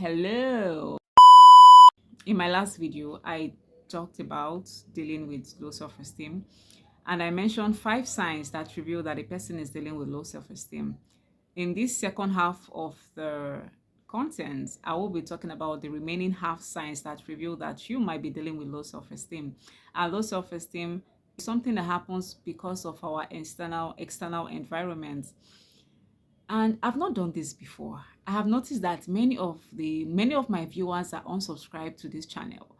Hello. In my last video, I talked about dealing with low self-esteem, and I mentioned 5 signs that reveal that a person is dealing with low self-esteem. In this second half of the content, I will be talking about the remaining half signs that reveal that you might be dealing with low self-esteem. And low self-esteem is something that happens because of our external environment. And I've not done this before. I have noticed that many of my viewers are unsubscribed to this channel.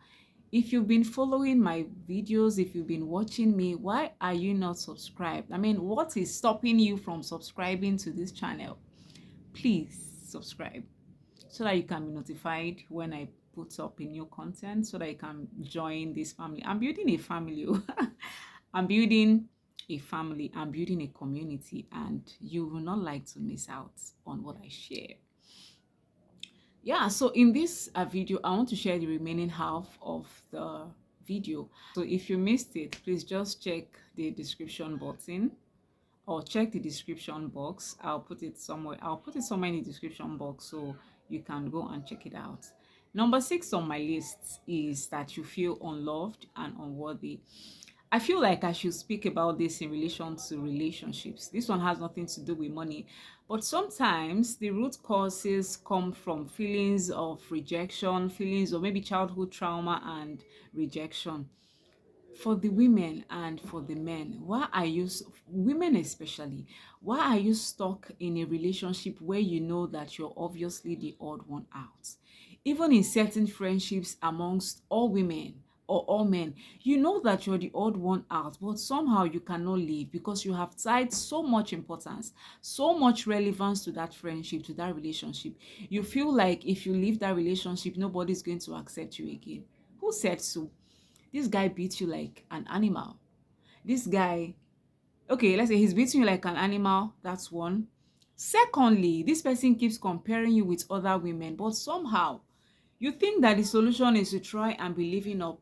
If you've been following my videos, if you've been watching me, why are you not subscribed? I mean, what is stopping you from subscribing to this channel? Please subscribe so that you can be notified when I put up a new content, so that you can join this family. I'm building a family. I'm building a family. I'm building a community, and you will not like to miss out on what I share. Yeah, so in this video, I want to share the remaining half of the video. So if you missed it, please just check the description button or check the description box. I'll put it somewhere in the description box so you can go and check it out. Number 6 on my list is that you feel unloved and unworthy. I feel like I should speak about this in relation to relationships. This one has nothing to do with money, but sometimes the root causes come from feelings of rejection, feelings of maybe childhood trauma and rejection. For the women and for the men, women especially, why are you stuck in a relationship where you know that you're obviously the odd one out? Even in certain friendships amongst all women or all men, you know that you're the odd one out, but somehow you cannot leave because you have tied so much importance, so much relevance to that friendship, to that relationship. You feel like if you leave that relationship, nobody's going to accept you again. Who said so? This guy beats you like an animal. This guy, okay, let's say he's beating you like an animal. That's one. Secondly, this person keeps comparing you with other women, but somehow you think that the solution is to try and be living up.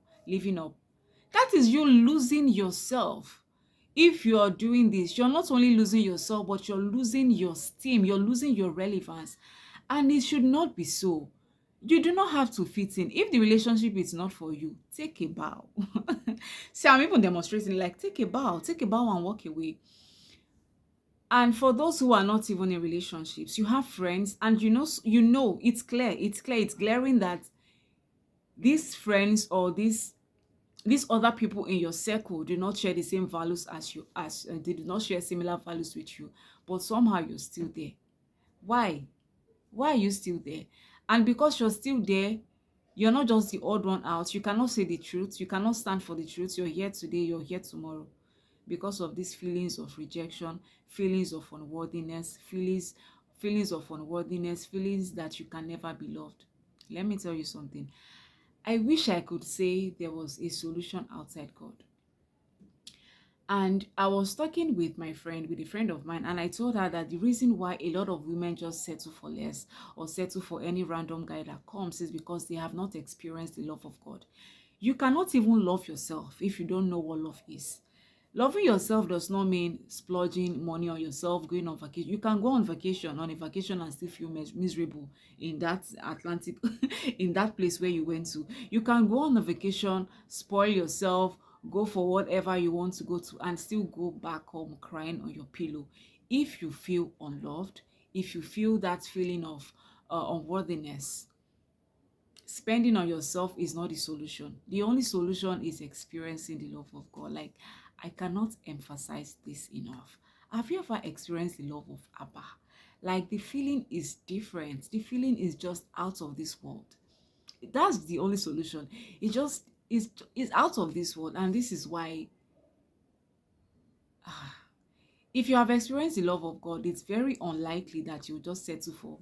That is you losing yourself. If you're doing this, you're not only losing yourself, but you're losing your steam, you're losing your relevance. And it should not be so. You do not have to fit in. If the relationship is not for you, take a bow. See, I'm even demonstrating, like, take a bow and walk away. And for those who are not even in relationships, you have friends, and it's clear, it's glaring that these friends or these other people in your circle do not share the same values as you, as they do not share similar values with you, but somehow you're still there. Why why are you still there? And because you're still there, you're not just the odd one out. You cannot say the truth, you cannot stand for the truth. You're here today, you're here tomorrow, because of these feelings of rejection, feelings of unworthiness, feelings that you can never be loved. Let me tell you something. I wish I could say there was a solution outside God. And I was talking with a friend of mine, and I told her that the reason why a lot of women just settle for less or settle for any random guy that comes is because they have not experienced the love of God. You cannot even love yourself if you don't know what love is. Loving yourself does not mean splurging money on yourself, going on vacation. You can go on a vacation and still feel miserable in that Atlantic, in that place where you went to. You can go on a vacation, spoil yourself, go for whatever you want to go to, and still go back home crying on your pillow. If you feel unloved, if you feel that feeling of unworthiness, spending on yourself is not the solution. The only solution is experiencing the love of God. Like, I cannot emphasize this enough. Have you ever experienced the love of Abba? Like, the feeling is different. The feeling is just out of this world. That's the only solution. It just is out of this world. And this is why, if you have experienced the love of God, it's very unlikely that you'll just settle for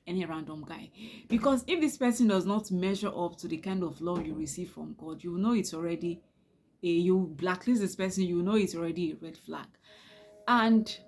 any random guy. Because if this person does not measure up to the kind of love you receive from God, you know it's already you blacklist this person, you know it's already a red flag. And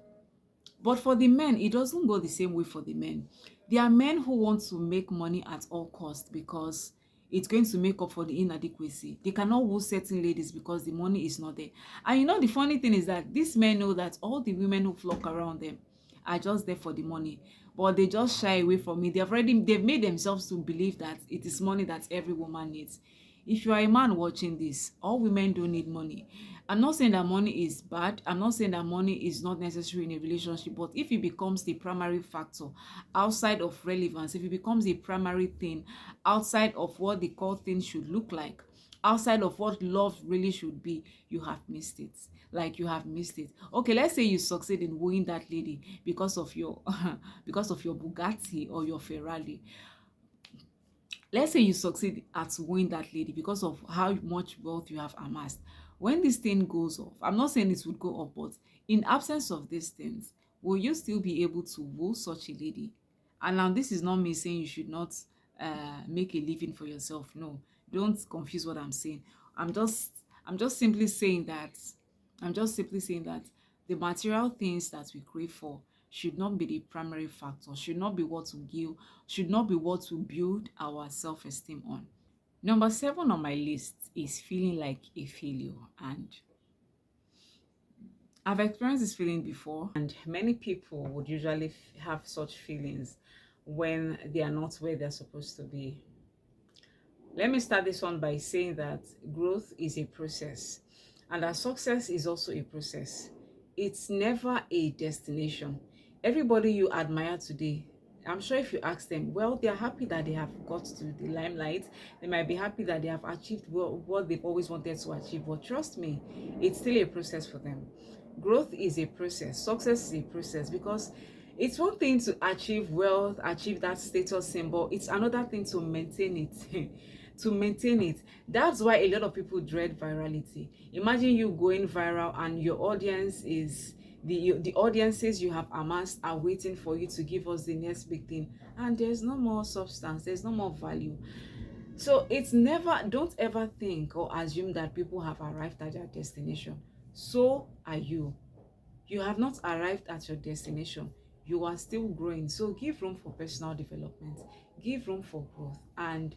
but for the men, it doesn't go the same way for the men. There are men who want to make money at all costs because it's going to make up for the inadequacy. They cannot woo certain ladies because the money is not there. And the funny thing is that these men know that all the women who flock around them are just there for the money. but they just shy away from it. They've made themselves to believe that it is money that every woman needs. If you are a man watching this, all women don't need money. I'm not saying that money is bad. I'm not saying that money is not necessary in a relationship, but if it becomes the primary factor outside of relevance, if it becomes the primary thing outside of what the core thing should look like, outside of what love really should be, you have missed it. Like, you have missed it. Okay, let's say you succeed in wooing that lady because of your because of your Bugatti or your Ferrari. Let's say you succeed at winning that lady because of how much wealth you have amassed. When this thing goes off, I'm not saying it would go up, but in absence of these things, will you still be able to woo such a lady? And now, this is not me saying you should not make a living for yourself. No, don't confuse what I'm saying. I'm just simply saying that the material things that we crave for should not be the primary factor, should not be what will build our self-esteem on. Number 7 on my list is feeling like a failure. And I've experienced this feeling before, and many people would usually have such feelings when they are not where they're supposed to be. Let me start this one by saying that growth is a process, and that success is also a process. It's never a destination. Everybody you admire today, I'm sure if you ask them, well, they are happy that they have got to the limelight. They might be happy that they have achieved what they've always wanted to achieve. But trust me, it's still a process for them. Growth is a process. Success is a process, because it's one thing to achieve wealth, achieve that status symbol. It's another thing to maintain it. To maintain it. That's why a lot of people dread virality. Imagine you going viral and your audience is the audiences you have amassed are waiting for you to give us the next big thing, and there's no more substance, there's no more value. So it's never, don't ever think or assume that people have arrived at their destination. So are you. You have not arrived at your destination. You are still growing. So give room for personal development. Give room for growth. And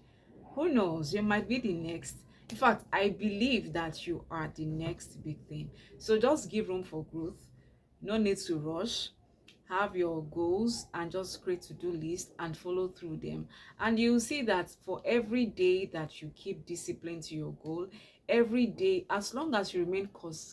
who knows, you might be the next. In fact, I believe that you are the next big thing. So just give room for growth. No need to rush. Have your goals and just create to-do list and follow through them, and you'll see that for every day that you keep discipline to your goal, every day, as long as you remain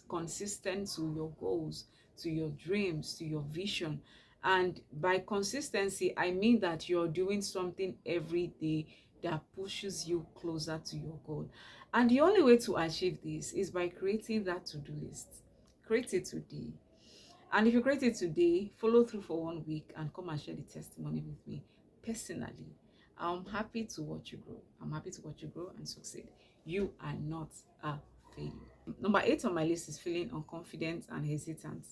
consistent to your goals, to your dreams, to your vision. And by consistency, I mean that you're doing something every day that pushes you closer to your goal. And the only way to achieve this is by creating that to-do list. Create it today. And if you create it today, follow through for 1 week and come and share the testimony with me personally. I'm happy to watch you grow. I'm happy to watch you grow and succeed. You are not a failure. Number 8 on my list is feeling unconfident and hesitant.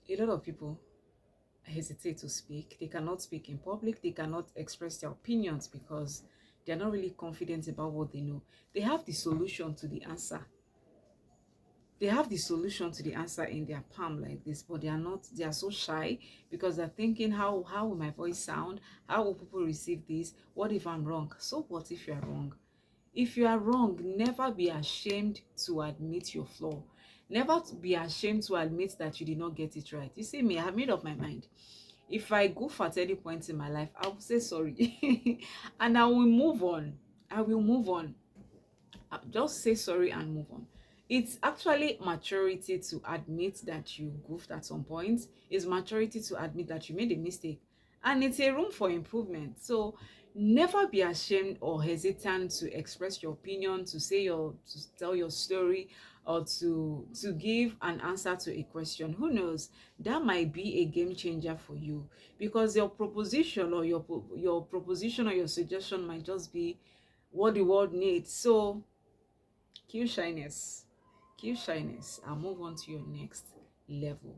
A lot of people hesitate to speak. They cannot speak in public. They cannot express their opinions because they're not really confident about what they know. They have the solution to the answer. They have the solution to the answer in their palm like this, but they are so shy because they're thinking, how will my voice sound? How will people receive this? What if I'm wrong? So what if you are wrong? If you are wrong, never be ashamed to admit your flaw. Never be ashamed to admit that you did not get it right. You see me, I have made up my mind. If I goof at any point in my life, I will say sorry. And I will move on. I will move on. Just say sorry and move on. It's actually maturity to admit that you goofed at some point. It's maturity to admit that you made a mistake, and it's a room for improvement. So never be ashamed or hesitant to express your opinion, to tell your story, or to give an answer to a question. Who knows, that might be a game changer for you, because your proposition or your proposition or your suggestion might just be what the world needs. So kill shyness. Kill shyness and move on to your next level.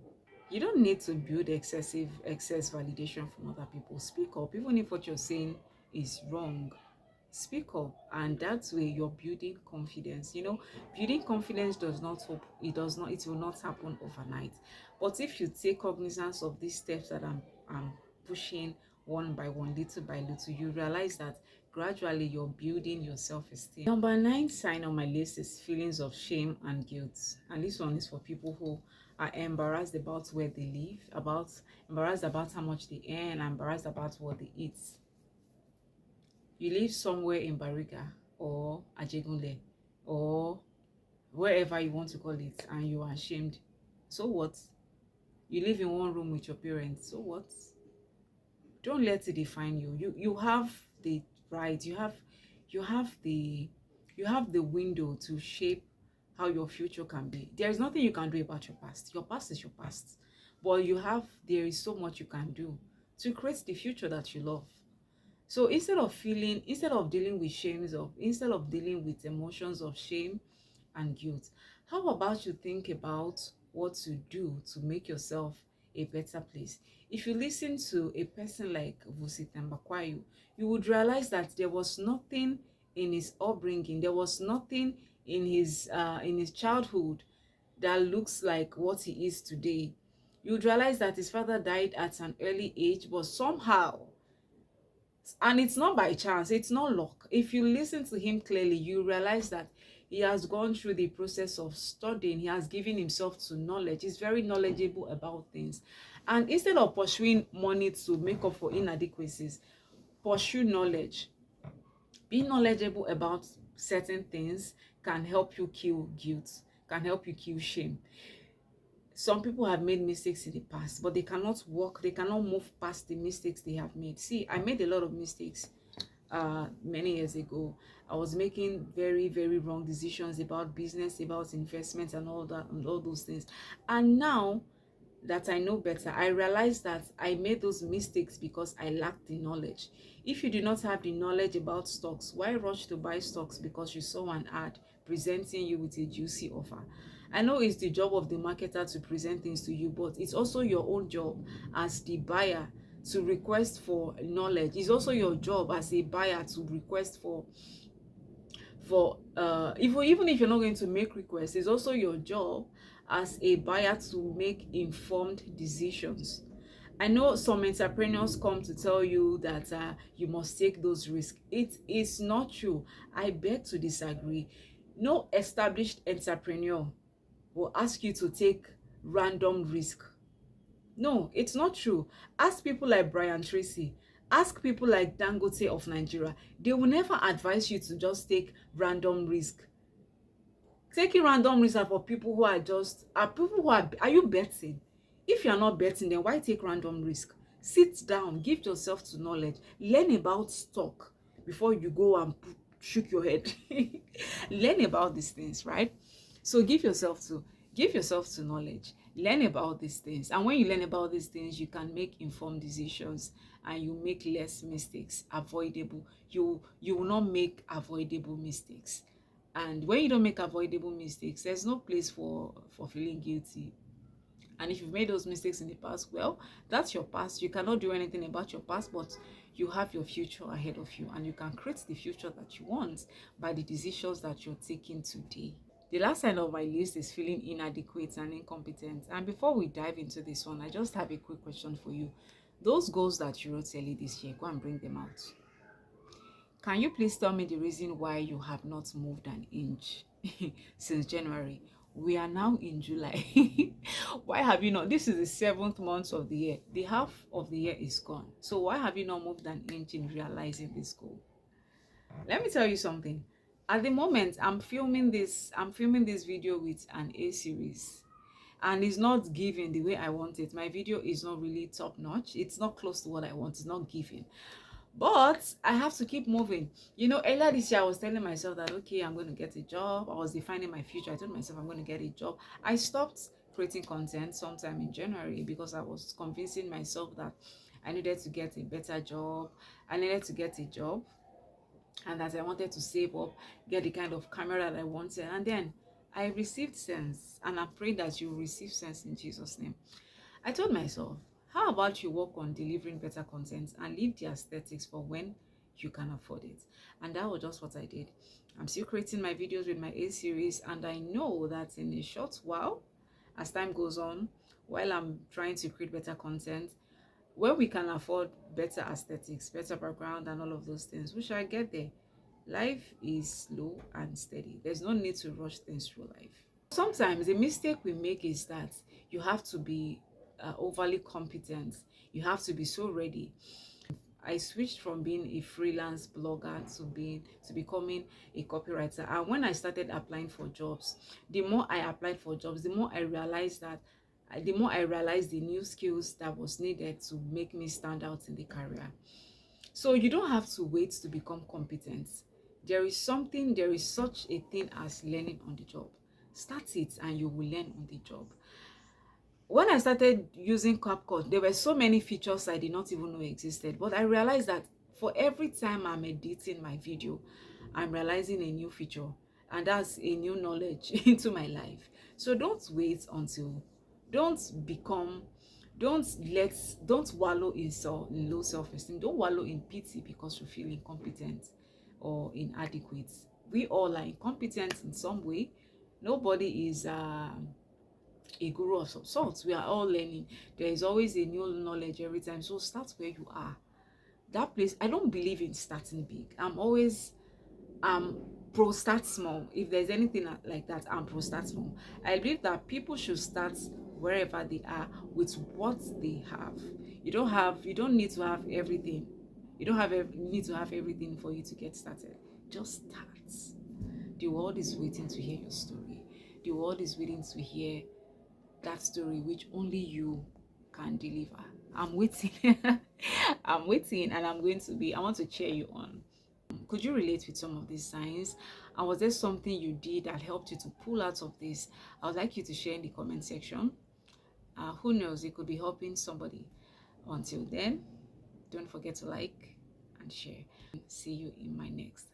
You don't need to build excess validation from other people. Speak up, even if what you're saying is wrong. Speak up, and that way you're building confidence. Building confidence it will not happen overnight. But if you take cognizance of these steps that I'm pushing one by one, little by little, you realize that gradually you're building your self-esteem. Number 9 sign on my list is feelings of shame and guilt. And this one is for people who are embarrassed about where they live, embarrassed about how much they earn, embarrassed about what they eat. You live somewhere in Bariga or Ajegunle or wherever you want to call it, and you are ashamed. So what? You live in one room with your parents. So what? Don't let it define you. You have the right. You have you have the window to shape how your future can be. There is nothing you can do about your past. Your past is your past. But there is so much you can do to create the future that you love. So instead of dealing with instead of dealing with emotions of shame and guilt, how about you think about what to do to make yourself a better place? If you listen to a person like Vusi Tambakwayo, you would realize that there was nothing in his upbringing, there was nothing in his childhood that looks like what he is today. You would realize that his father died at an early age, but somehow, and it's not by chance, it's not luck. If you listen to him clearly, you realize that he has gone through the process of studying. He has given himself to knowledge. He's very knowledgeable about things. And instead of pursuing money to make up for inadequacies, pursue knowledge. Being knowledgeable about certain things can help you kill guilt, can help you kill shame. Some people have made mistakes in the past, but they cannot move past the mistakes they have made. See, I made a lot of mistakes many years ago. I was making very, very wrong decisions about business, about investments, and all that, and all those things. And now that I know better, I realize that I made those mistakes because I lacked the knowledge. If you do not have the knowledge about stocks, why rush to buy stocks because you saw an ad presenting you with a juicy offer? I know it's the job of the marketer to present things to you, but it's also your own job as the buyer to request for knowledge. It's also your job as a buyer to request for even if you're not going to make requests, it's also your job as a buyer to make informed decisions. I know some entrepreneurs come to tell you that you must take those risks. It is not true. I beg to disagree. No established entrepreneur will ask you to take random risk. No, it's not true. Ask people like Brian Tracy. Ask people like Dangote of Nigeria. They will never advise you to just take random risk. Taking random risk are for people who are you betting? If you are not betting, then why take random risk? Sit down, give yourself to knowledge, learn about stock before you go and shook your head. Learn about these things, right? So give yourself to knowledge, learn about these things, and when you learn about these things, you can make informed decisions and you make less mistakes, avoidable. You will not make avoidable mistakes. And when you don't make avoidable mistakes, there's no place for feeling guilty. And if you've made those mistakes in the past, well, that's your past. You cannot do anything about your past, but you have your future ahead of you, and you can create the future that you want by the decisions that you're taking today. The last sign of my list is feeling inadequate and incompetent. And before we dive into this one, I just have a quick question for you. Those goals that you wrote early this year, go and bring them out. Can you please tell me the reason why you have not moved an inch since January? We are now in July. Why have you not? This is the 7th month of the year. The half of the year is gone. So why have you not moved an inch in realizing this goal? Let me tell you something. At the moment, I'm filming this video with an A series. And it's not giving the way I want it. My video is not really top notch. It's not close to what I want. It's not giving. But I have to keep moving. You know, earlier this year, I was telling myself that, okay, I'm going to get a job. I was defining my future. I told myself I'm going to get a job. I stopped creating content sometime in January because I was convincing myself that I needed to get a better job. I needed to get a job. And that I wanted to save up, get the kind of camera that I wanted. And then I received sense. And I pray that you receive sense in Jesus' name. I told myself, how about you work on delivering better content and leave the aesthetics for when you can afford it? And that was just what I did. I'm still creating my videos with my A series, and I know that in a short while, as time goes on, while I'm trying to create better content, when we can afford better aesthetics, better background, and all of those things, we shall get there. Life is slow and steady. There's no need to rush things through life. Sometimes the mistake we make is that you have to be overly competent. You have to be so ready. I switched from being a freelance blogger to becoming a copywriter. And when I started applying for jobs, the more I applied for jobs, the more I realized the new skills that was needed to make me stand out in the career. So you don't have to wait to become competent. There is such a thing as learning on the job. Start it and you will learn on the job. When I started using CapCut, there were so many features I did not even know existed. But I realized that for every time I'm editing my video, I'm realizing a new feature, and that's a new knowledge into my life. So don't become, don't let, don't wallow in low self-esteem. Don't wallow in pity because you feel incompetent or inadequate. We all are incompetent in some way. Nobody is a guru of some sort. We are all learning. There is always a new knowledge every time. So start where you are. That place, I don't believe in starting big. I'm always pro start small. If there's anything like that, I'm pro start small. I believe that people should start wherever they are with what they have. You don't need to have everything. You don't have need to have everything for you to get started. Just start. The world is waiting to hear your story. The world is waiting to hear that story which only you can deliver. I'm waiting. I'm waiting, and I want to cheer you on. Could you relate with some of these signs? And was there something you did that helped you to pull out of this? I would like you to share in the comment section. Who knows, it could be helping somebody. Until then, don't forget to like and share. See you in my next